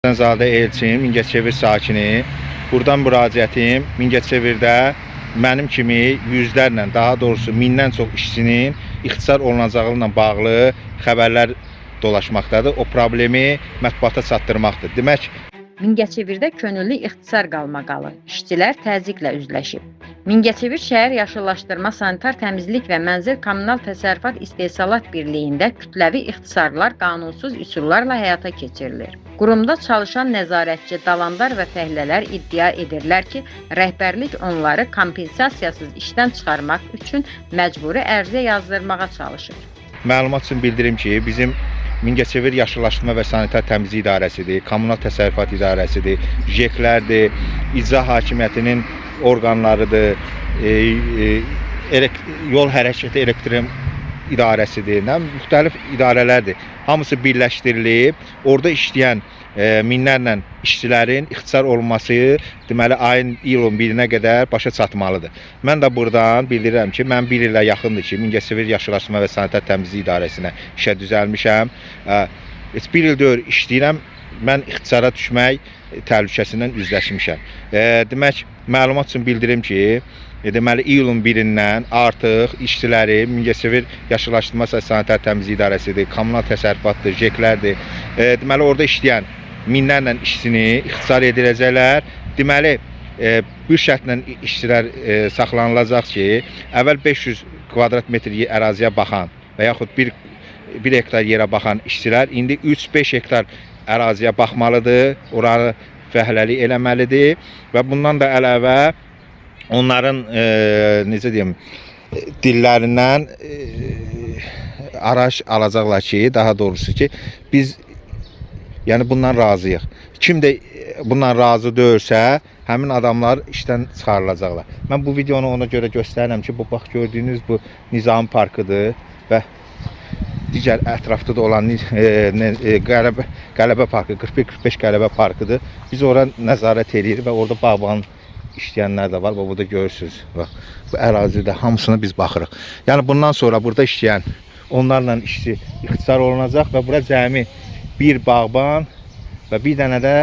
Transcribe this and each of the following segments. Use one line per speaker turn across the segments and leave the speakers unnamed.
Zadə Elçin, Mingəçevir sakini. Buradan müraciətim Mingəçevirdə mənim kimi yüzlərlə, daha doğrusu mindən çox işçinin ixtisar olunacağı ilə bağlı xəbərlər dolaşmaqdadır. O problemi mətbuata çatdırmaqdır. Demək,
Mingəçevirdə könüllü ixtisar qalmaqalı işçilər təzyiqlə üzləşib. Mingəçevir Şəhər Yaşıllaşdırma, Sanitar Təmizlik və Mənzil Kommunal Təsərrüfat İstehsalat Birliyində kütləvi ixtisarlar qanunsuz üsullarla həyata keçirilir. Qurumda çalışan nəzarətçi, dalandar və fəhlələr iddia edirlər ki, rəhbərlik onları kompensasiyasız işdən çıxarmaq üçün məcburi ərizə yazdırmağa çalışır.
məlumat üçün bildirim ki, bizim Mingəçevir Yaşıllaşdırma və Sanitar Təmizlik İdarəsidir, Kommunal Təsərrüfat İdarəsidir, JEK-lərdir, icra hakimiyyətinin orqanlarıdır, yol hərəkəti elektrik idarəsidir, müxtəlif idarələrdir. Hamısı birləşdirilib, orada işləyən minlərlə işçilərin ixtisar olunması deməli ayın iyulun 1-nə qədər başa çatmalıdır. Mən də buradan bildirirəm ki, mən 1 ilə yaxındır ki, Mingəçevir Yaşıllaşdırma və Sanitar Təmizlik İdarəsinə işə düzəlmişəm. Heç 1 ildir işləyirəm, mən ixtisara düşmək təhlükəsindən üzləşmişəm. Demək, məlumat üçün bildirim ki, deməli iyulun 1-dən artıq işçiləri Mingəçevir Yaşıllaşdırma və Sanitar Təmizlik İdarəsidir, kommunal təsərrüfatdır, JEK-lərdir. Deməli orada işləyən minlərlə işçini ixtisar ediləcəklər. Deməli bir şərtlə işçilər saxlanılacaq ki, əvvəl 500 kvadrat metr əraziyə baxan və yaxud 1 hektar yerə baxan işçilər indi 3-5 hektar əraziyə baxmalıdır, oranı fəhləlik eləməlidir və bundan da əlavə onların necə deyim, dillərindən araç alacaqlar ki, daha doğrusu ki, biz yəni bundan razıyıq. Kim də bundan razı deyilsə, həmin adamlar işdən çıxarılacaqlar. Mən bu videonu ona görə göstərirəm ki, bu bax gördüyünüz bu Nizami Parkıdır və digər ətrafda da olan Qələbə Parkı, 41-45 Qələbə Parkıdır. Biz ora nəzarət edirik və orada bağban işləyənlər də var. Burada görürsünüz. Bax, bu ərazidə hamısına biz baxırıq. Yəni bundan sonra burada işləyən onlarla işçi ixtisar olunacaq və bura cəmi bir bağban və bir dənə də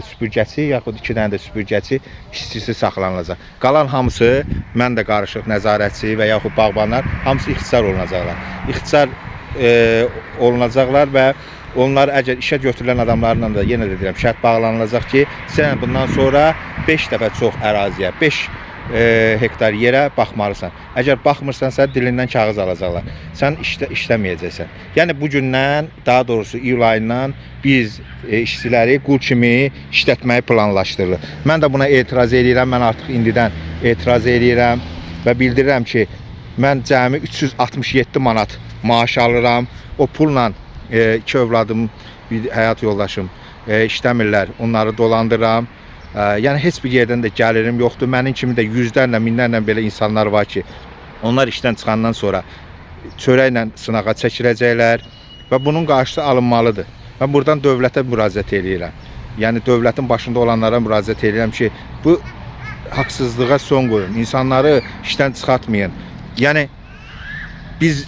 süpürgəçi, yaxud 2 dənə də süpürgəçi işçisi saxlanılacaq. Qalan hamısı, mən də qarışıq nəzarətçi və yaxud bağbanlar, hamısı ixtisar olunacaqlar. İxtisar olunacaqlar və onlar əgər işə götürülən adamlarla da yenə də deyirəm, şərt bağlanılacaq ki, sən bundan sonra 5 dəfə çox əraziyə, 5 hektar yerə baxmalısan. Əgər baxmırsansa dilindən kağız alacaqlar. Sən işləməyəcəksən. Yəni bugündən, daha doğrusu iyul ayından biz işçiləri qul kimi işlətməyi planlaşdırırıq. Mən də buna etiraz edirəm. Mən artıq indidən etiraz edirəm və bildirirəm ki, mən cəmi 367 manat maaş alıram. O pulla 2 övladım, bir həyat yoldaşım işləmirlər. Onları dolandırıram. Yəni heç bir yerdən də gəlirim yoxdur. Mənim kimi də yüzlərlə, minlərlə belə insanlar var ki, onlar işdən çıxandan sonra çörəklə sınağa çəkiləcəklər və bunun qarşısı alınmalıdır. Mən buradan dövlətə müraciət edirəm. Yəni dövlətin başında olanlara müraciət edirəm ki, bu haqsızlığa son qoyun. İnsanları işdən çıxartmayın. Yəni biz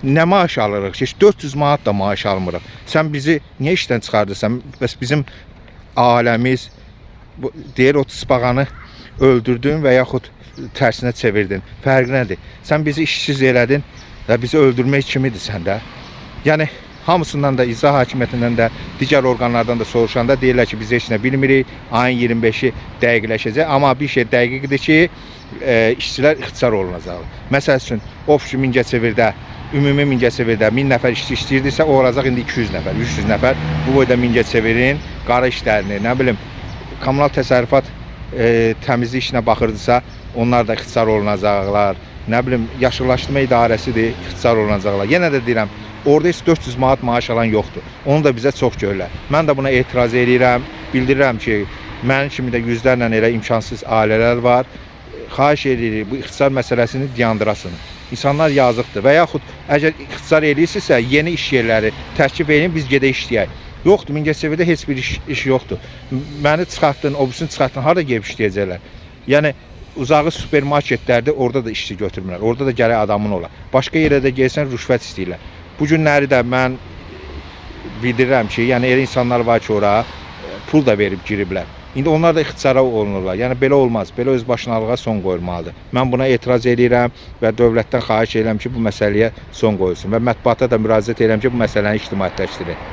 nə maaş alırıq ki, 400 manat da maaş almırıq. Sən bizi niyə işdən çıxardırsan? Bəs bizim aləmiz deyir, o tısbağanı öldürdün və yaxud tərsinə çevirdin. Fərqi nədir? Sən bizi işsiz elədin və bizi öldürmək kimidir səndə. Yəni hamısından da, icra hakimiyyətindən də, digər orqanlardan da soruşanda deyirlər ki, biz heç nə bilmirik, ayın 25-i dəqiqləşəcək. Amma bir şey dəqiqdir ki, işçilər ixtisar olunacaq. Məsəl üçün, ofşu Mingəçevirdə, ümumi Mingəçevirdə 1000 nəfər işçi işləyirdirsə, o olacaq indi 200 nəfər, 300 nəfər. Bu boyda Mingəçevirin qara işlərini, nə bilim, kommunal təsərrüfat təmizlik işinə baxırdısa, onlar da ixtisar olunacaqlar. Nə bilim, yaşıllaşdırma idarəsidir, ixtisar olunacaqlar. Yenə də deyirəm, orada heç 400 manat maaş alan yoxdur. Onu da bizə çox görürlər. Mən də buna etiraz edirəm, bildirirəm ki, mənim kimi də yüzlərlə elə imkansız ailələr var. Xahiş edirik, bu ixtisar məsələsini dayandırasın. İnsanlar yazıqdır və yaxud əgər ixtisar edirsinizsə, yeni iş yerləri təklif edin, biz gedək işləyək. Yoxdur, Mingəçevirdə heç bir iş yoxdur. Məni çıxartdın, obusunu çıxartdın, harada gəlib işləyəcəklər? Yəni, uzağı supermarketlərdə orada da işçi götürmürlər. Orada da gərək adamın ola. Başqa yerə də gəlsən, rüşvət istəyirlər. Bu günləri də mən bildirirəm ki, yəni elə insanlar var ki, ora pul da verib giriblər. İndi onlar da ixtisara olunurlar. Yəni belə olmaz. Belə özbaşınalığa son qoyulmalıdır. Mən buna etiraz edirəm və dövlətdən xahiş edirəm ki, bu məsələyə son qoyulsun və mətbuata da müraciət edirəm ki, bu məsələni ictimaiyyətləşdirin.